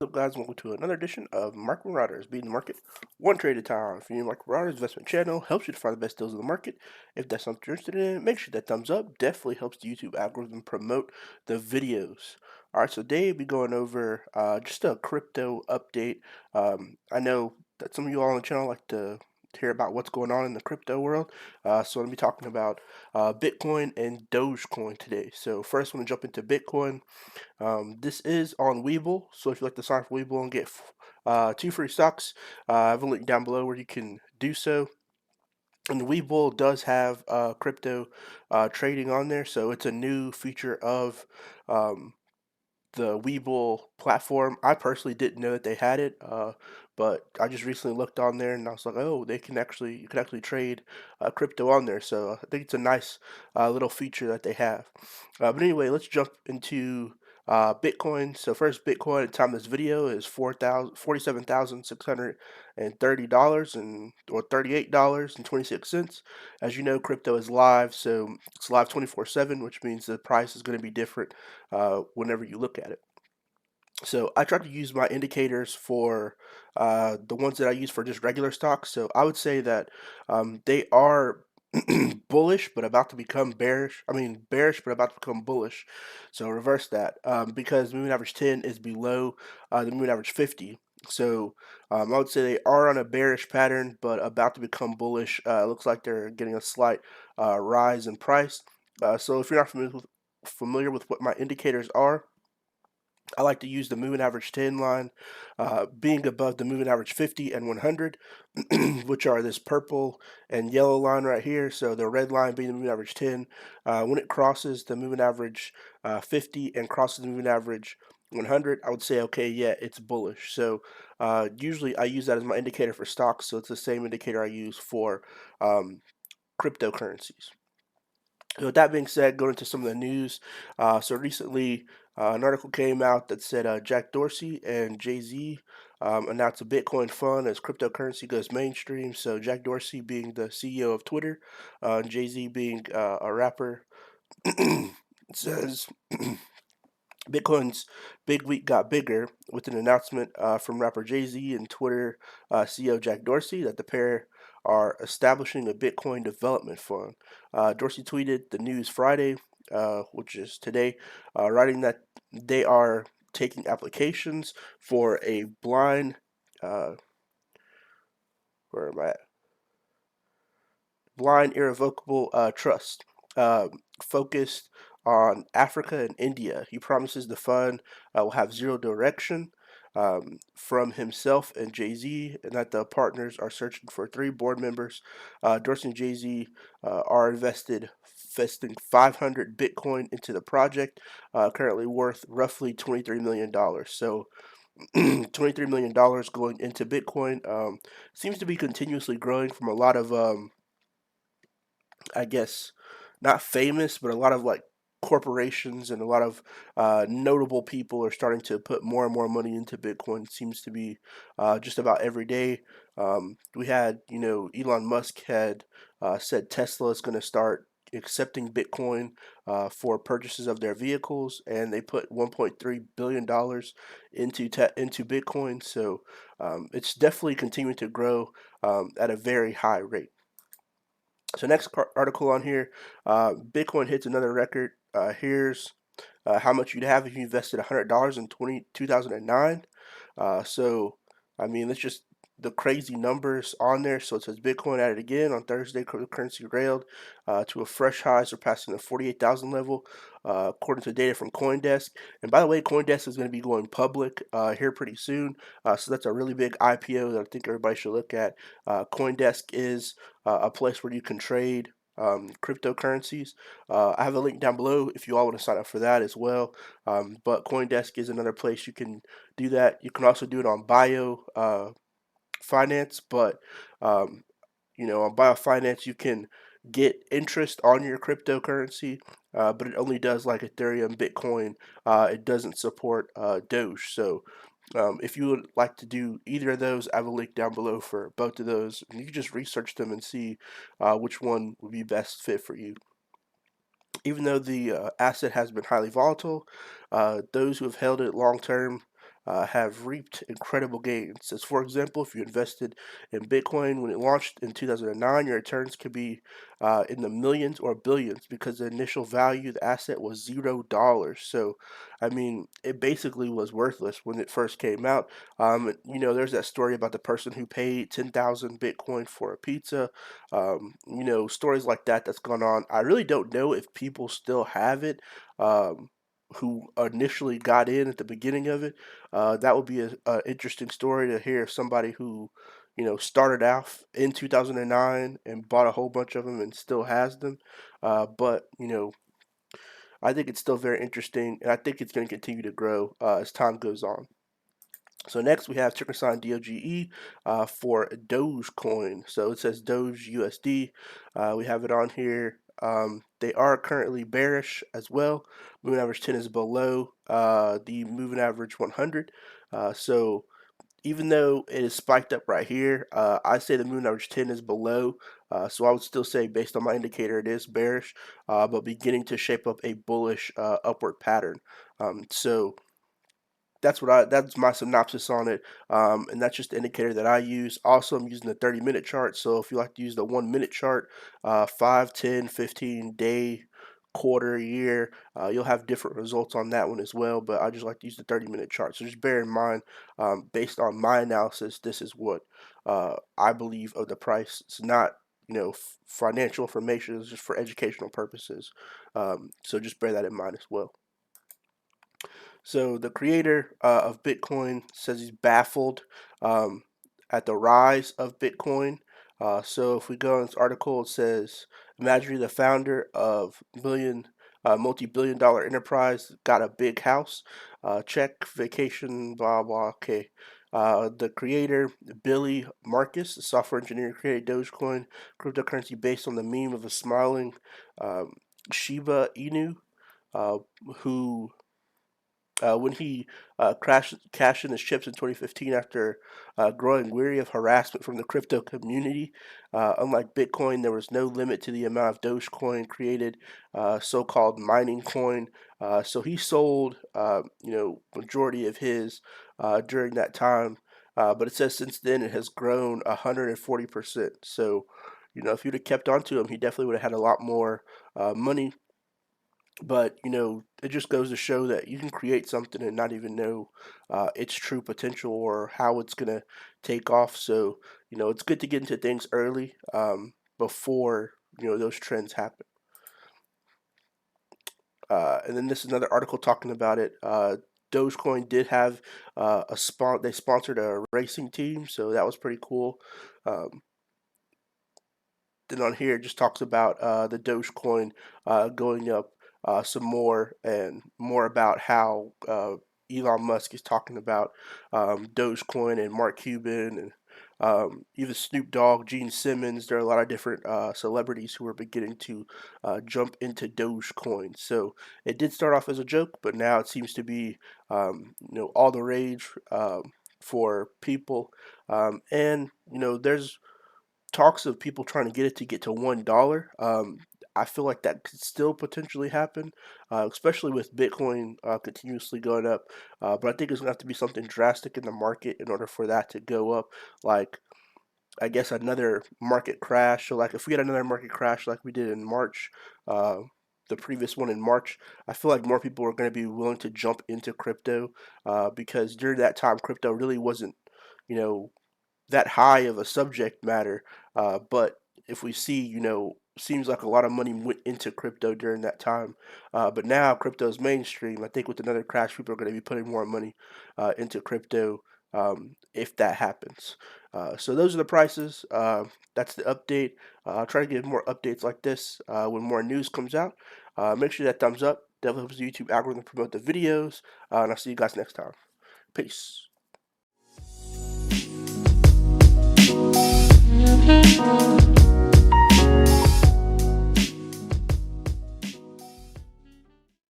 What's up, guys? Welcome to another edition of Market Marauders, beating the market one trade at a time. For you, Market Marauders investment channel helps you to find the best deals in the market. If that's something you're interested in, make sure that thumbs up. Definitely helps the YouTube algorithm promote the videos. All right, so today we'll be going over just a crypto update. I know that some of you all on the channel like to hear about what's going on in the crypto world. So I'm going to be talking about Bitcoin and Dogecoin today. So first, I'm going to jump into Bitcoin. This is on Webull, so if you'd like to sign up for Webull and get two free stocks, I have a link down below where you can do so. And Webull does have crypto trading on there, so it's a new feature of um, the Webull platform. I personally didn't know that they had it, but I just recently looked on there and I was like, oh, you can actually trade crypto on there. So I think it's a nice little feature that they have. But anyway, let's jump into Bitcoin. So first, Bitcoin at the time of this video is $47,630 and or $38.26. As you know, crypto is live, so it's live 24/7, which means the price is going to be different whenever you look at it. So I try to use my indicators for the ones that I use for just regular stocks. So I would say that they are bullish, but about to become bearish. I mean, bearish, but about to become bullish. So reverse that because moving average 10 is below the moving average 50. So I would say they are on a bearish pattern, but about to become bullish. Looks like they're getting a slight rise in price. So if you're not familiar with what my indicators are, I like to use the moving average 10 line being above the moving average 50 and 100, which are this purple and yellow line right here. So the red line being the moving average 10. When it crosses the moving average 50 and crosses the moving average 100, I would say, okay, yeah, it's bullish. So usually I use that as my indicator for stocks. So it's the same indicator I use for cryptocurrencies. So with that being said, going into some of the news. So recently, an article came out that said Jack Dorsey and Jay-Z announced a Bitcoin fund as cryptocurrency goes mainstream. So Jack Dorsey being the CEO of Twitter, and Jay-Z being a rapper, says Bitcoin's big week got bigger with an announcement from rapper Jay-Z and Twitter CEO Jack Dorsey that the pair are establishing a Bitcoin development fund. Dorsey tweeted the news Friday, which is today, writing that they are taking applications for a uh, where am I at? Blind irrevocable trust focused on Africa and India. He promises the fund will have zero direction from himself and Jay Z, and that the partners are searching for three board members. Dorsey and Jay Z are investing 500 Bitcoin into the project, currently worth roughly $23 million. So $23 million going into Bitcoin seems to be continuously growing from a lot of I guess, not famous, but a lot of like corporations and a lot of notable people are starting to put more and more money into Bitcoin. It seems to be just about every day. We had, Elon Musk had said Tesla is going to start accepting Bitcoin for purchases of their vehicles, and they put $1.3 billion into Bitcoin. So it's definitely continuing to grow at a very high rate. So next article on here, Bitcoin hits another record. Here's how much you'd have if you invested $100 in 2009. So, I mean, it's just the crazy numbers on there. So it says Bitcoin added again on Thursday. Cryptocurrency railed to a fresh high, surpassing the 48,000 level, according to data from CoinDesk. And by the way, CoinDesk is going to be going public here pretty soon. So that's a really big IPO that I think everybody should look at. CoinDesk is a place where you can trade cryptocurrencies. I have a link down below if you all want to sign up for that as well. But CoinDesk is another place you can do that. You can also do it on Bio Finance, but on Bio Finance you can get interest on your cryptocurrency, but it only does like Ethereum, Bitcoin. It doesn't support Doge. So if you would like to do either of those, I have a link down below for both of those. And you can just research them and see which one would be best fit for you. Even though the asset has been highly volatile, those who have held it long term have reaped incredible gains. As for example, if you invested in Bitcoin when it launched in 2009, your returns could be in the millions or billions because the initial value of the asset was $0. So, I mean, it basically was worthless when it first came out. There's that story about the person who paid 10,000 Bitcoin for a pizza. Stories like that that's gone on. I really don't know if people still have it. Who initially got in at the beginning of it. That would be a interesting story to hear somebody who, started out in 2009 and bought a whole bunch of them and still has them. But I think it's still very interesting, and I think it's going to continue to grow as time goes on. So next we have ticker sign DOGE for Dogecoin. So it says Doge USD. We have it on here. They are currently bearish as well. Moving average 10 is below the moving average 100. So even though it is spiked up right here, I say the moving average 10 is below. So I would still say, based on my indicator, it is bearish, but beginning to shape up a bullish upward pattern. So that's my synopsis on it, and that's just the indicator that I use. Also, I'm using the 30-minute chart, so if you like to use the 1-minute chart, 5, 10, 15 day, quarter, year, you'll have different results on that one as well, but I just like to use the 30-minute chart. So just bear in mind, based on my analysis, this is what I believe of the price. It's not financial information. It's just for educational purposes, so just bear that in mind as well. So the creator of Bitcoin says he's baffled at the rise of Bitcoin. So if we go in this article, it says, imagine the founder of multi-billion dollar enterprise got a big house, check, vacation, blah, blah, okay. The creator, Billy Marcus, a software engineer, created Dogecoin, cryptocurrency based on the meme of a smiling um, Shiba Inu, uh, who when he cashed in his chips in 2015 after growing weary of harassment from the crypto community. Unlike Bitcoin, there was no limit to the amount of Dogecoin created, so-called mining coin. So he sold, majority of his during that time. But it says since then it has grown 140%. So, if you'd have kept on to him, he definitely would have had a lot more money, but it just goes to show that you can create something and not even know its true potential or how it's gonna take off. So it's good to get into things early, before those trends happen. And then this is another article talking about it. Dogecoin did have they sponsored a racing team, so that was pretty cool. Um, then on here it just talks about the Dogecoin going up some more, and more about how Elon Musk is talking about Dogecoin and Mark Cuban and even Snoop Dogg, Gene Simmons. There are a lot of different celebrities who are beginning to jump into Dogecoin. So it did start off as a joke, but now it seems to be all the rage for people. And there's talks of people trying to get to $1. I feel like that could still potentially happen, especially with Bitcoin continuously going up. But I think it's gonna have to be something drastic in the market in order for that to go up. Like, I guess another market crash. So like if we had another market crash like we did in March, uh, the previous one in March, I feel like more people are going to be willing to jump into crypto, because during that time crypto really wasn't, you know, that high of a subject matter. But if we see, seems like a lot of money went into crypto during that time. But now crypto is mainstream. I think with another crash, people are going to be putting more money into crypto, if that happens. So those are the prices. That's the update. I'll try to get more updates like this when more news comes out. Make sure that thumbs up. Definitely helps the YouTube algorithm promote the videos. And I'll see you guys next time. Peace.